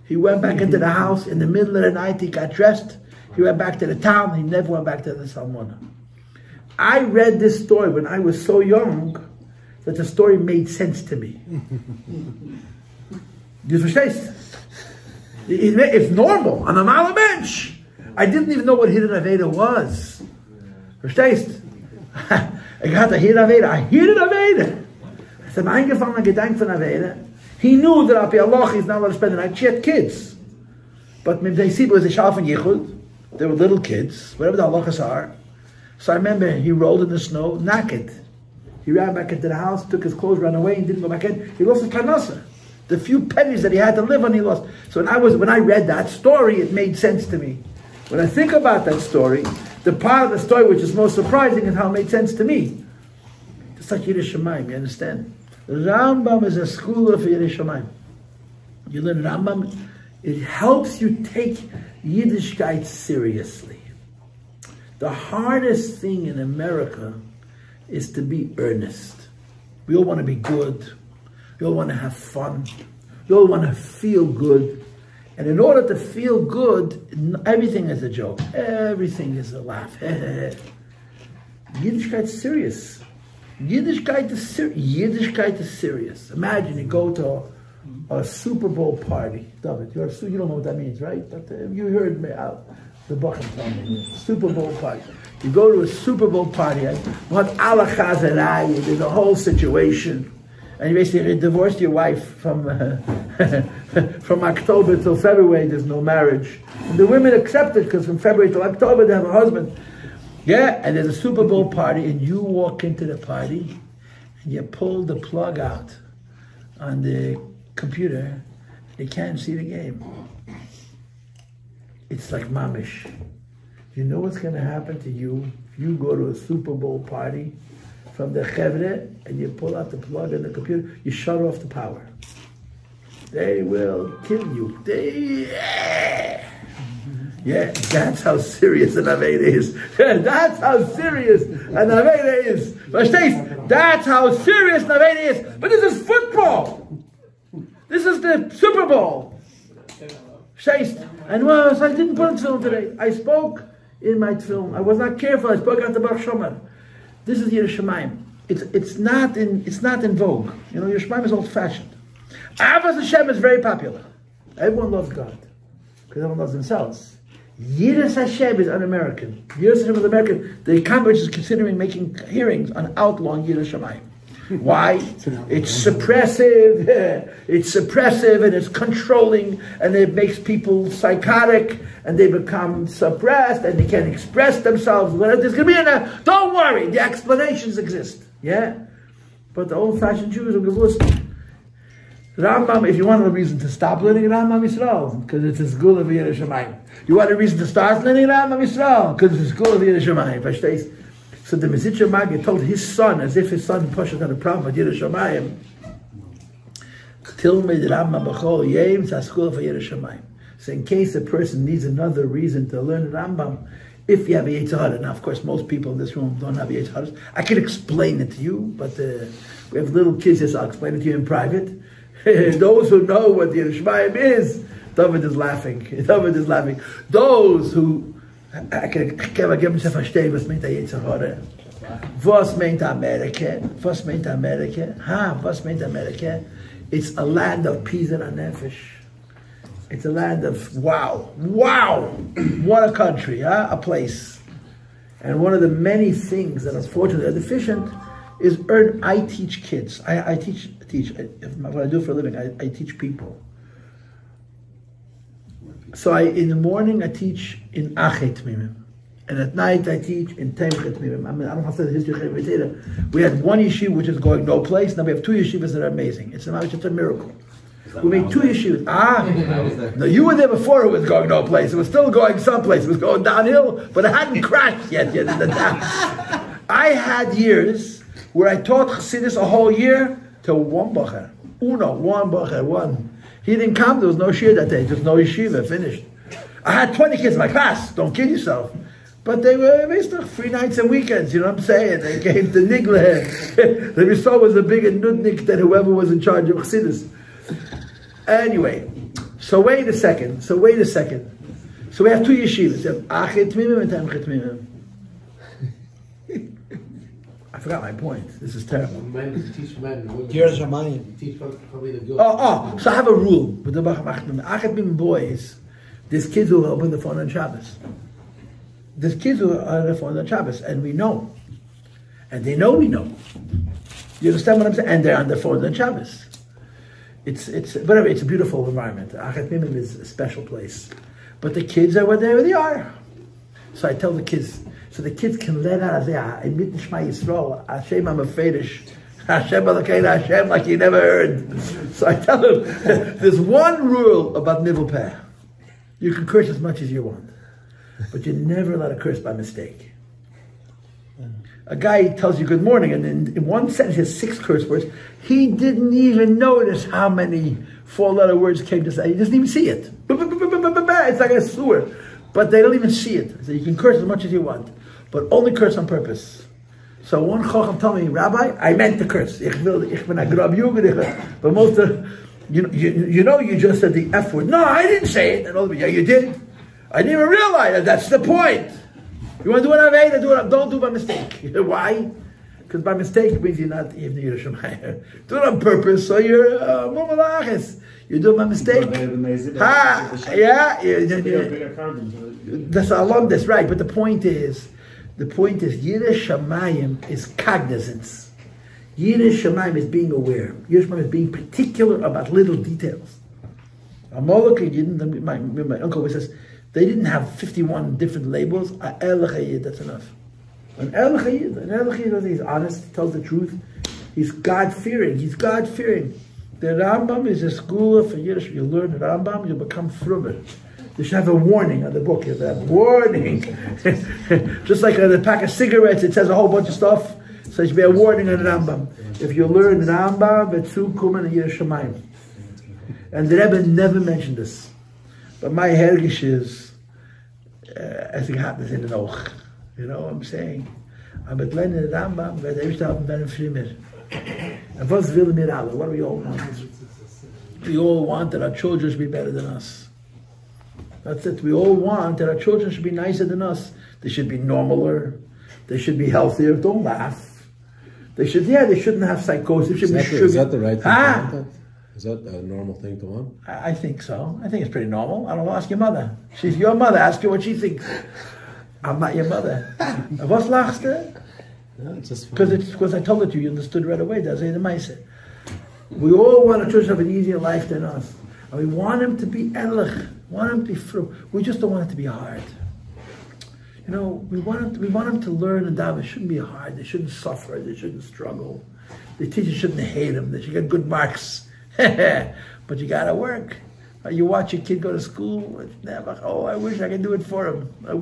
He went back into the house in the middle of the night, he got dressed, he went back to the town, he never went back to the Salmona. I read this story when I was so young that the story made sense to me. You verstehst? It's normal, an normaler Mensch. I didn't even know what Hirur Aveda was. Verstehst? I got a Hirur Aveda. I said, eingefallen Gedanke von Aveda. He knew that Api Allah is not allowed to spend the night. She had kids. But they see it was a Shaf and Yichud. They were little kids, whatever the halachas are. So I remember he rolled in the snow, naked. He ran back into the house, took his clothes, ran away, and didn't go back in. He lost his parnasa. The few pennies that he had to live on, he lost. So when I read that story, it made sense to me. When I think about that story, the part of the story which is most surprising is how it made sense to me. It's like Yiras Shamayim, you understand? Rambam is a school of Yiras Shamayim. You learn Rambam, it helps you take Yiddishkeit seriously. The hardest thing in America is to be earnest. We all want to be good. We all want to have fun. We all want to feel good. And in order to feel good, everything is a joke. Everything is a laugh. Yiddishkeit is serious. Yiddishkeit is serious. Imagine you go to a Super Bowl party. David, you don't know what that means, right? But you heard me out. The Bacham told me. Super Bowl party. You go to a Super Bowl party, what Allah Chazarai, there's a whole situation. And you basically divorced your wife from October till February, there's no marriage. And the women accept it because from February till October they have a husband. Yeah, and there's a Super Bowl party and you walk into the party and you pull the plug out on the computer, they can't see the game. It's like mamish. You know what's going to happen to you if you go to a Super Bowl party from the chevre and you pull out the plug in the computer, you shut off the power. They will kill you. Yeah, that's how serious an Aveda is. That's how serious an Aveda is. Verstehst? That's how serious an Aveda is. But this is football. This is the Super Bowl. Verstehst? And well, so I didn't put it film today. I spoke in my film. I was not careful. I spoke out the Baruch Shomer. This is Yiras Shamayim. It's not in vogue. You know, Yiras Shamayim is old-fashioned. Avos Hashem is very popular. Everyone loves God because everyone loves themselves. Yiras Hashem is un-American. Yiras Hashem is American. The Congress is considering making hearings on outlawing Yiras Shamayim. Why? It's suppressive. It's suppressive and it's controlling and it makes people psychotic and they become suppressed and they can't express themselves. There's going to be don't worry, the explanations exist. Yeah? But the old-fashioned Jews are gewusst. Rambam, if you want a reason to stop learning Rambam Yisrael, because it's a school of Yiras Shamayim. You want a reason to start learning Rambam Yisrael, because it's a school of Yiras Shamayim. Verstehst? So the Mezitcher Maggid told his son, as if his son Pasha had a problem with Yiras Shamayim, Tilmid Rambam B'chol Yom, it's a school for Yiras Shamayim. So in case a person needs another reason to learn Rambam, if you have a Yetzer Hara, now of course most people in this room don't have a Yetzer Hara. I can explain it to you, but we have little kids here, so I'll explain it to you in private. Those who know what Yiras Shamayim is, David is laughing. David is laughing. Those who I can give myself a verstehen, was meint a Yetzer Hara. Was meint America? Was meint America? Was meint America? It's a land of peace and nefesh. It's a land of wow, what a country, a place. And one of the many things that unfortunately are deficient is I teach kids. I teach. What I do for a living, I teach people. So in the morning I teach in Achet Mimim. And at night I teach in Temchet Mimim. I mean, I don't have to say the history of Chetera. We had one yeshiva which is going no place. Now we have two yeshivas that are amazing. It's a miracle. We made two yeshivas. No, you were there before it was going no place. It was still going someplace. It was going downhill, but it hadn't crashed yet. I had years where I taught Chassidus a whole year to one bacher. One. He didn't come. There was no shir that day. Just no yeshiva. Finished. I had 20 kids in my class. Don't kid yourself. But they were basically free nights and weekends, you know what I'm saying? They came to Nigla. The Rizal was a bigger nudnik than whoever was in charge of Chassidus. Anyway, so wait a second. So we have two yeshivas. We have Achet Mimim and Temchet Mimim. I forgot my point. This is terrible. Here's Ramayim. So I have a rule with the Achet Mimim boys. There's kids who open the phone on Shabbos. There's kids who are on the phone on Shabbos, and we know. And they know we know. You understand what I'm saying? And they're on the phone on Shabbos. It's a beautiful environment. Achet Mimim is a special place. But the kids are where they are. So I tell the kids, so the kids can let out and say, in Mitten Shema Yisrael, Hashem I'm a Fedish. Hashem Elokeinu Hashem, like you never heard. So I tell them, there's one rule about Nivel Peh. You can curse as much as you want. But you're never allowed to curse by mistake. A guy tells you good morning, and in one sentence he has 6 curse words. He didn't even notice how many 4-letter words came to say. He doesn't even see it. It's like a sewer. But they don't even see it. So you can curse as much as you want, but only curse on purpose. So one Chacham told me, Rabbi, I meant to curse. Ich bin a grab Jugend. But most of, you know, you just said the F word. No, I didn't say it. And all, yeah, you did. I didn't even realize it. That's the point. You want to do an Aveda, don't do it by mistake. Why? Because by mistake it means you're not even Yerushalayim. Do it on purpose, so you're Mumalaches. You do it by mistake. That's alumnus, right? But the point is, Yiras Shamayim is cognizance. Yiras Shamayim is being aware. Yiras Shamayim is being particular about little details. My uncle always says, they didn't have 51 different labels. That's enough. An El Chayid, he's honest, he tells the truth. He's God-fearing. The Rambam is a school for Yiddish. You learn the Rambam, you'll become frugal. You should have a warning on the book. You have a warning. Just like on the pack of cigarettes, it says a whole bunch of stuff. So there should be a warning on the Rambam. If you learn the Rambam, Betzu Kuman and Yiras Shamayim. And the Rebbe never mentioned this. But my hergish is, as it happens in the Noch. You know what I'm saying? I'm at Lenin and Rambam, but every time I'm better Frimir. And what's will mir alle? What do we all want? We all want that our children should be better than us. That's it. We all want that our children should be nicer than us. They should be normaler. They should be healthier. Don't laugh. They shouldn't have psychosis. They should be sugar. Is that the right thing to want? Is that a normal thing to want? I think so. I think it's pretty normal. I don't know. Ask your mother. She's your mother. Ask her what she thinks. I'm not your mother. What's lachste? Because I told it to you, you understood right away. That's the Maisa. We all want our children to have an easier life than us. And we want them to be ehrlich, want them to be fru. We just don't want it to be hard. You know, we want them to learn and daven. It shouldn't be hard. They shouldn't suffer. They shouldn't struggle. The teachers shouldn't hate them. They should get good marks. But you gotta work. You watch your kid go to school, it's never, I wish I could do it for him. But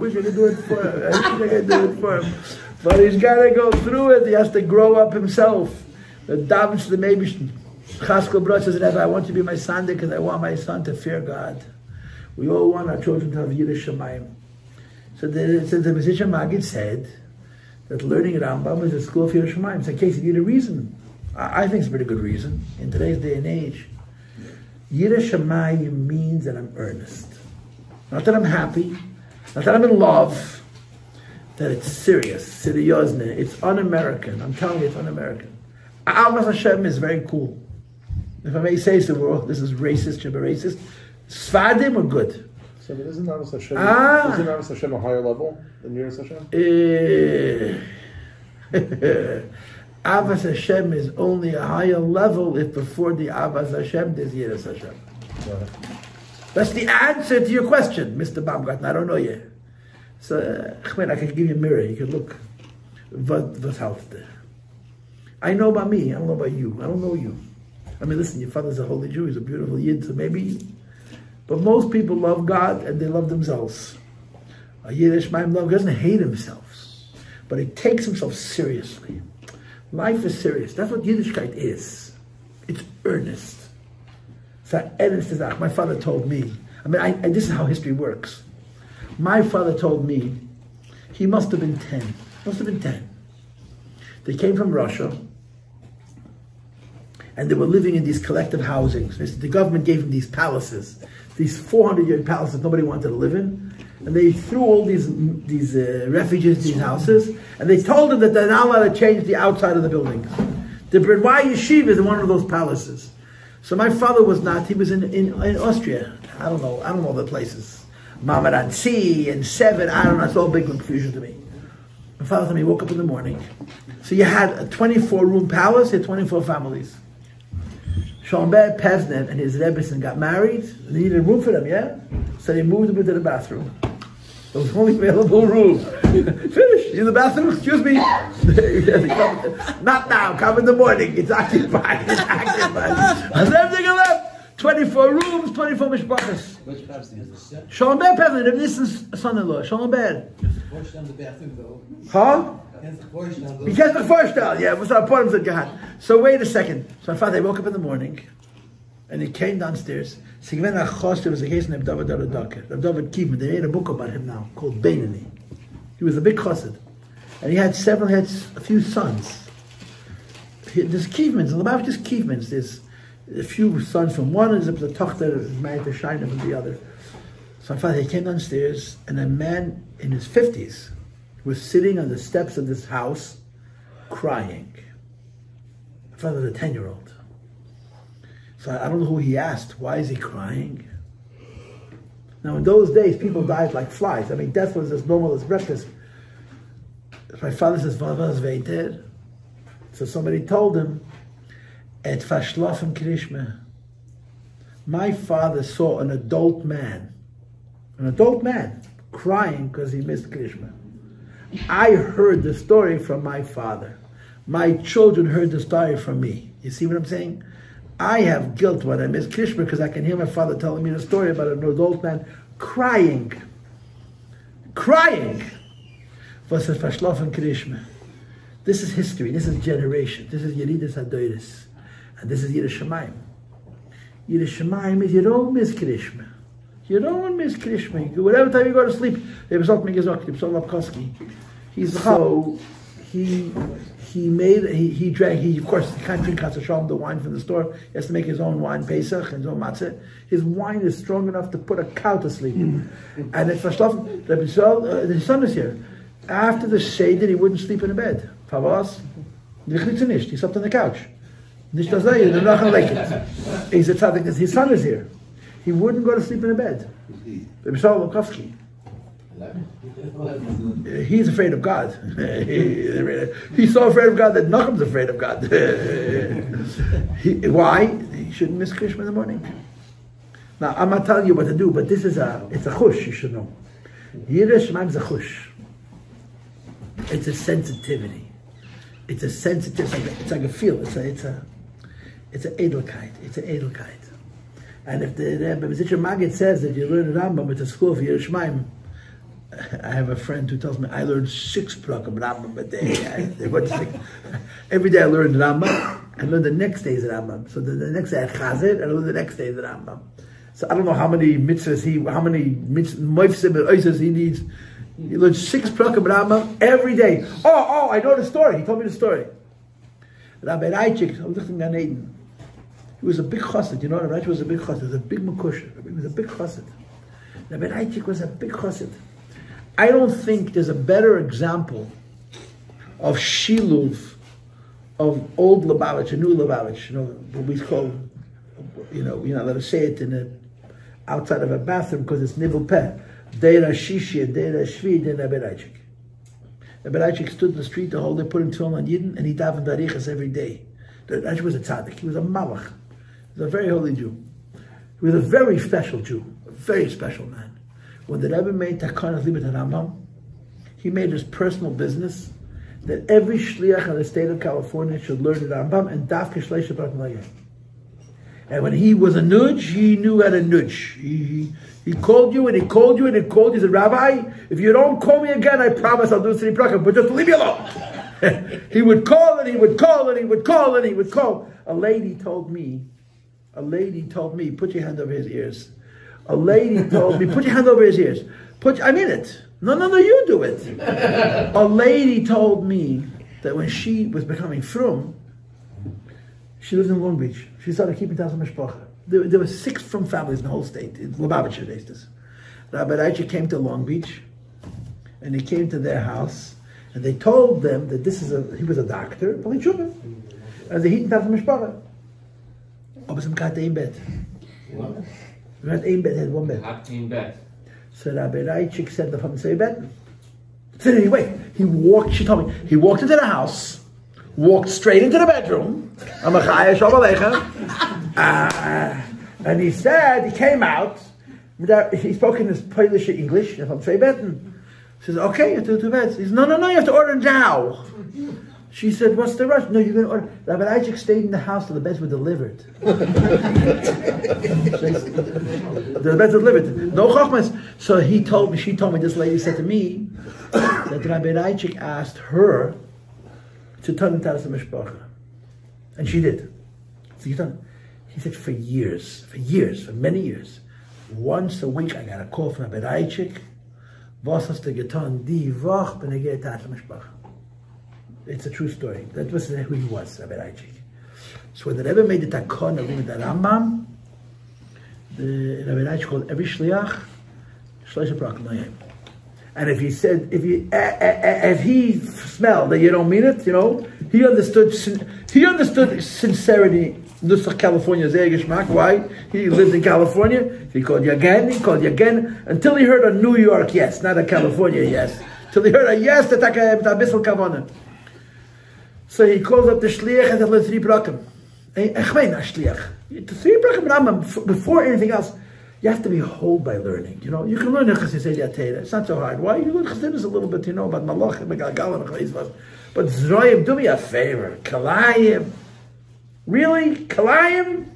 he's gotta go through it. He has to grow up himself. The davens to the Meibishn. Chaskel Brot says, I want to be my son because I want my son to fear God. We all want our children to have Yiras Shamayim. So the Mesicha Magid said that learning Rambam is a school of Yiras Shamayim. So in case you need a reason. I think it's a pretty good reason in today's day and age. Yiras Shamayim means that I'm earnest. Not that I'm happy, not that I'm in love, that it's serious, seriozne. It's un-American. I'm telling you, it's un-American. Avas Hashem is very cool. If I may say so, this is racist, Shabbat racist. Sfadim are good. So but isn't Avas Hashem a higher level than Yiras Hashem? Avas Hashem is only a higher level if before the Avas Hashem there's Yiras Hashem. That's the answer to your question, Mr. Baumgarten. I don't know yet. So, I can give you a mirror. You can look. What's out there? I know about me. I don't know about you. I don't know you. I mean, listen, your father's a holy Jew. He's a beautiful Yid, so maybe. But most people love God and they love themselves. A Yiddish man love doesn't hate himself, but he takes himself seriously. Life is serious. That's what Yiddishkeit is. It's earnest. My father told me. I mean, this is how history works. My father told me he must have been 10. Must have been 10. They came from Russia, and they were living in these collective housings. The government gave them these palaces, these 400-year palaces nobody wanted to live in. And they threw all these refugees to these houses, and they told them that they're not allowed to change the outside of the buildings. The Brenwai Yeshiva is in one of those palaces. So my father was not. He was in Austria. I don't know the places. Mamaransi and Seven. I don't know. It's all big confusion to me. My father told me he woke up in the morning. So you had a 24-room palace. You had 24 families. Shomber Pevnen and his Rebbetzin got married. They needed a room for them, yeah? So they moved them into the bathroom. It was the only available room. Finished. In the bathroom, excuse me. Not now, come in the morning. It's occupied. It's occupied. Has everything left? 24 rooms, 24 mishpachas. Which person is this? Shomber Pevnen, this is son-in-law. Shomber. Huh? You can't vorstellen. Yeah, it was our problems that God. So wait a second. So my father woke up in the morning, and he came downstairs. There was a case named David Kievman. They made a book about him now called Beinani. He was a big chassid, and he had a few sons. There's Kievmans, and the just Kievmans. There's a few sons from one, and there's a tochter married to Shaina from the other. So my father, he came downstairs, and a man in his 50s was sitting on the steps of this house, crying. My father was a 10-year-old. So I don't know who he asked, why is he crying? Now in those days, people died like flies. I mean, death was as normal as breakfast. My father says, "Was weiter?" So somebody told him, "Et verschlafen Krishma." My father saw an adult man crying because he missed Krishma. I heard the story from my father. My children heard the story from me. You see what I'm saying? I have guilt when I miss Krishma because I can hear my father telling me the story about an adult man crying. Was a verschlafen Krishma. This is history. This is generation. This is Yeridas Hadoiris. And this is Yiras Shamayim. Yiras Shamayim is you don't miss Krishma. You don't miss Krishma. Whatever time you go to sleep, he drank, of course, he can't drink Chatzah the wine from the store. He has to make his own wine, Pesach, and his own matzah. His wine is strong enough to put a cow to sleep. And it's verschlafen. Rabbi Yisrael, his son is here. After the Seder, he wouldn't sleep in a bed. Favos, he slept on the couch. Nicht das they're not going to like it. He's a tzaddik, his son is here. He wouldn't go to sleep in a bed. Rabbi Yisrael Lokowski. He's afraid of God. He's so afraid of God that Nachum's afraid of God. Why? He shouldn't miss Krishma in the morning. Now, I'm not telling you what to do, but it's a chush, you should know. Yiras Shamayim is a chush. It's a sensitivity. It's like a feel. It's an edelkeit. It's an edelkeit. And if the Rebbe Maggid says that you learn Rambam at a school for Yiras Shamayim, I have a friend who tells me I learned 6 prakim Rambam a day. Every day I learned Rambam. I learned the next day's Rambam. So the next day I chazir, and I learned the next day's Rambam. So I don't know how many mitzvahs he needs. He learned 6 prakim Rambam every day. Oh, I know the story. He told me the story. Rabbi Reichik, I was looking at Eden. He was a big chassid. You know, Rabbi Reichik was a big chassid. He was a big makusha. He was a big chassid. Rabbi Reichik was a big chassid. I don't think there's a better example of shiluv of old Lubavitch and new Lubavitch. You know, what we call, you're not allowed to say it outside of a bathroom because it's nibble peh. Deira Shishi and Deira Shvi and Rabbi Reichik. Rabbi Reichik stood in the street the whole day, putting tefillin on Yidden, and he davened Arichas every day. Rabbi Reichik was a tzaddik. He was a malach. He was a very holy Jew. He was a very special Jew, a very special man. When the Rebbe made Takanat Libet HaRambam, he made his personal business that every shliach in the state of California should learn the Rambam and dafke shleisha prak malayeh. And when he was a nudge, he knew how to nudge. He called you and he called you and he called you. He said, Rabbi, if you don't call me again, I promise I'll do 3 prakim, but just leave me alone. He would call and he would call and he would call and he would call. A lady told me, put your hand over his ears. A lady told me, put your hand over his ears. I mean it. No, you do it. A lady told me that when she was becoming frum, she lived in Long Beach. She started keeping tabs on mishpacha. There were 6 frum families in the whole state. In Lubavitcher days, this. Rabbi Reiche came to Long Beach, and he came to their house, and they told them that he was a doctor, and they heated tabs on mishpacha. Aber some got ein bed. We had ein bed, had 1 bed. Ein bed. So Rabbi Reichik said the family say bed. So anyway, she told me, he walked into the house, walked straight into the bedroom, and he said, he came out, he spoke in his Polish English, if I'm saying bed. He says, okay, you have to do 2 beds. He says, no, you have to order now. She said, what's the rush? No, you're going to order. Rabbi Isaac stayed in the house till the beds were delivered. The beds were delivered. No chachmas. So she told me, this lady said to me, that Rabbi Isaac asked her to turn into the mishpacha. And she did. So he said, for many years, once a week I got a call from Rabbi Isaac, was hast du getan, die Woche, bin ich getan zur mishpacha. It's a true story. That was who he was, Rabbi Reichik. So when the Rebbe made the takon of the Rambam, the Rabbi Reichik called every shliach shleisha prakim. And if he smelled that you don't mean it, he understood sincerity. Nusach California sehr geschmack. Why? He lived in California. He called you again, until he heard a New York yes, not a California yes. Till he heard a yes, that a bissel kavanah. So he calls up the shliach and says, 3 prakim. Shliach. The 3 prakim Rambam, before anything else, you have to be whole by learning. You can learn it's not so hard. Why? You learn chassidus a little bit, about malachim, but zroyim, do me a favor. Kalayim. Really? Kalayim?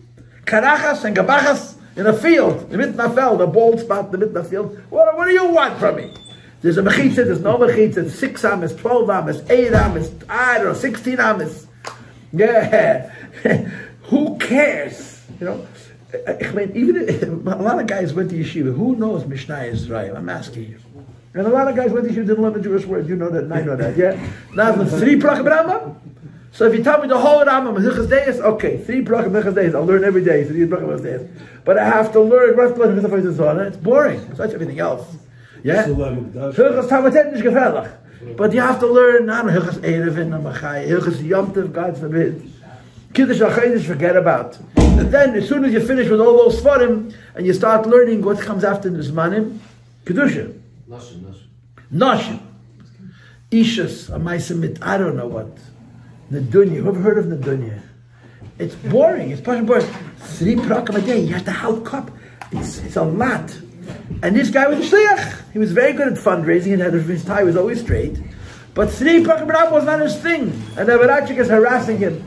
Karachas and gabachas in a field. The mitnafel, the bald spot, the mitnafield. What do you want from me? There's a mechitza, there's no mechitza, 6 amas, 12 amas, 8 amas, 16 amas. Yeah. Who cares? Even a lot of guys went to yeshiva. Who knows Mishnah Israel? I'm asking you. And a lot of guys went to yeshiva, didn't learn the Jewish words. You know that, and I know that, yeah? Now, the 3 prakim Rambam. So if you tell me the whole Rambam, Hilchos Deis, okay, 3 prakim Hilchos Deis, I'll learn every day, 3 prakim Hilchos Deis. But I have to learn, it's boring. It's like everything else. Yeah? Hilchos Tamatet is gefährlich. But you have to learn, Hilchos Erevin, Hilchos Yom Tov, God forbid. Kiddush HaChodesh, forget about. And then, as soon as you finish with all those Sfarim, and you start learning what comes after the Zmanim, Kedusha. Nashim. Ishas, Amaisamit, I don't know what. Nedunya, who ever heard of Nedunya? It's boring, it's boring. 3 prakim a day, you have to hold cup. It's a lot. And this guy was a shliach. He was very good at fundraising and his tie was always straight. But 3 prakim was not his thing. And Rabbi Reichik is harassing him.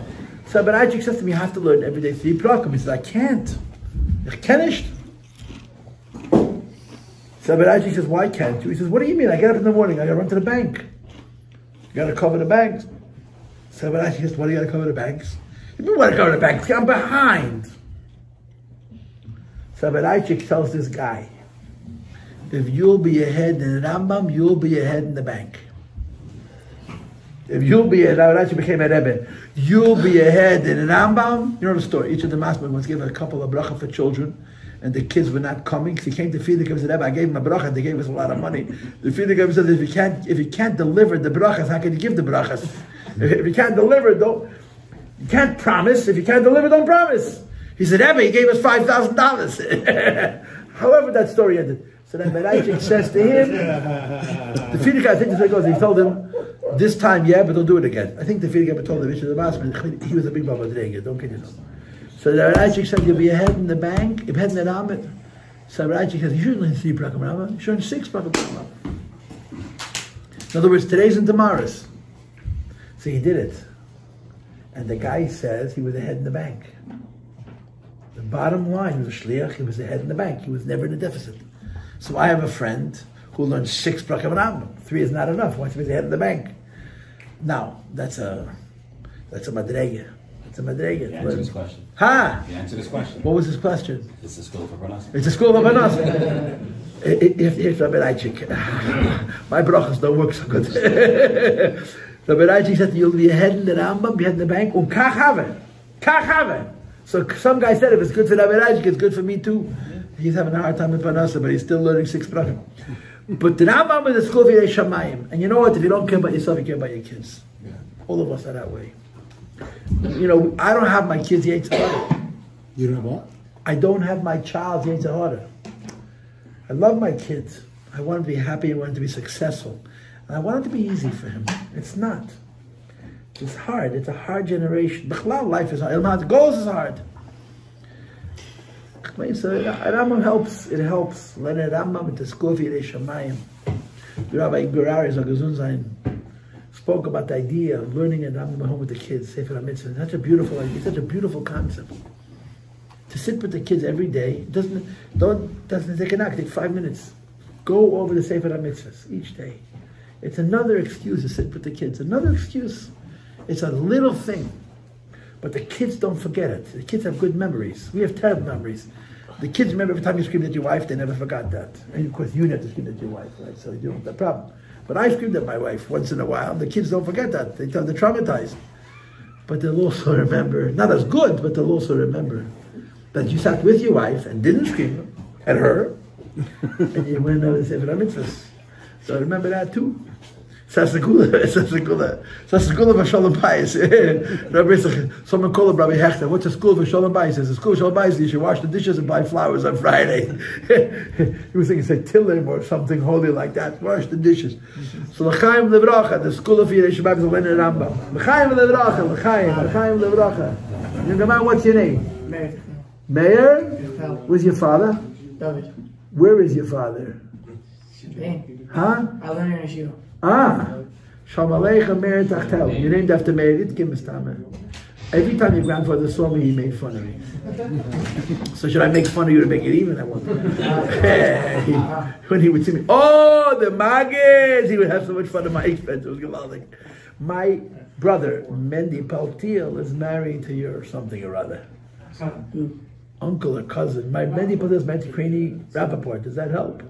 So Rabbi Reichik says to me, you have to learn every day 3 prakim. He says, I can't. Ich kann nicht. So Rabbi Reichik says, why can't you? He says, what do you mean? I get up in the morning, I got to run to the bank. You got to cover the banks. So Rabbi Reichik says, what do you got to cover the banks? You mean, what to cover the banks? I'm behind. So Rabbi Reichik tells this guy, if you'll be ahead in Rambam, you'll be ahead in the bank. If you'll be ahead, Rabbi Reichik became a Rebbe, you'll be ahead in Rambam. You know the story. Each of the master was given a couple of bracha for children, and the kids were not coming. So he came to feed the Rebbe. I gave him a bracha. They gave us a lot of money. The feed the said, if you can't deliver the brachas, how can you give the brachas? If you can't deliver, you can't promise. If you can't deliver, don't promise. He said, Rebbe, he gave us $5,000. However that story ended. So then Reichik says to him, the Fidik, I think this way it goes, he told him, this time, yeah, but don't do it again. I think the Fidik told him, he was a big Baba Drega, don't kid yourself. So the Reichik said, you'll be ahead in the bank, you'll be ahead in the Ramet. So Reichik said, you shouldn't learn 3 prakim Rambam, you should learn 6 prakim Rambam. In other words, today's and tomorrow's. So he did it. And the guy says he was the head in the bank. The bottom line, he was a shliach, he was the head in the bank. He was never in a deficit. So I have a friend who learned 6 Prakim Rambam. 3 is not enough. Wants to be the head in the bank. Now, that's a madrega. It's a madrega. You answered his question. Ha! You answered his question. What was his question? It's a school for Panas. It's a school of Panas. If Rabbi Reichik, my brachas don't work so good. Rabbi Reichik said, you'll be a head in the Rambam, be head in the bank, kach have. So some guy said, if it's good for Rabbi Reichik, it's good for me too. He's having a hard time with Panasa, but he's still learning 6 brachim. But the Rambam is a school for Shamayim. And you know what? If you don't care about yourself, you care about your kids. Yeah. All of us are that way. You know, I don't have my kids Yetzer Hara. You don't have what? I don't have my child Yetzer Hara. I love my kids. I want him to be happy. I want him to be successful. And I want it to be easy for him. It's not. It's hard. It's a hard generation. B'chlal, life is hard. Goals is hard. So Rambam helps. It helps. Learn Rambam at the school for Yirei Shamayim. The Rabbi Gurari Zagazunzain spoke about the idea of learning at Rambam at home with the kids. Sefer HaMitzvah. Such a beautiful idea. Such a beautiful concept. To sit with the kids every day doesn't take an act. Take 5 minutes. Go over the Sefer HaMitzvahs each day. It's another excuse to sit with the kids. Another excuse. It's a little thing. But the kids don't forget it. The kids have good memories. We have terrible memories. The kids remember every time you screamed at your wife, they never forgot that. And of course, you never screamed at your wife, right? So you don't have that problem. But I screamed at my wife once in a while. The kids don't forget that. They're traumatized. But they'll also remember, not as good, but they'll also remember that you sat with your wife and didn't scream at her, and you went over the Sefer HaMitzvahs. So remember that too. Sasagula for Shalom Bayis. Someone called him Rabbi Hechter. What's a school for Shalom Bayis? He says, a school for Shalom Bayis, you should wash the dishes and buy flowers on Friday. He was thinking, say, Tillim or something holy like that. Wash the dishes. So L'chaim Levracha, the school of Yirei Shamayim is Lenin Rambam. L'chaim Levracha, L'chaim Levracha. Young man, what's your name? Meir. Meir? Where's your father? David. Where is your father? Spain. Huh? I learned in a shiva. Shalom Aleichem Meir Tachtel. You're named after Meir. Every time your grandfather saw me, he made fun of me. So should I make fun of you to make it even? I wonder. When he would see me, oh, the Maggid! He would have so much fun at my expense. It was like, my brother, Mendy Paltiel, is married to your something or other. Uncle or cousin. My Mendy Paltiel is married to Craney Rappaport. Does that help?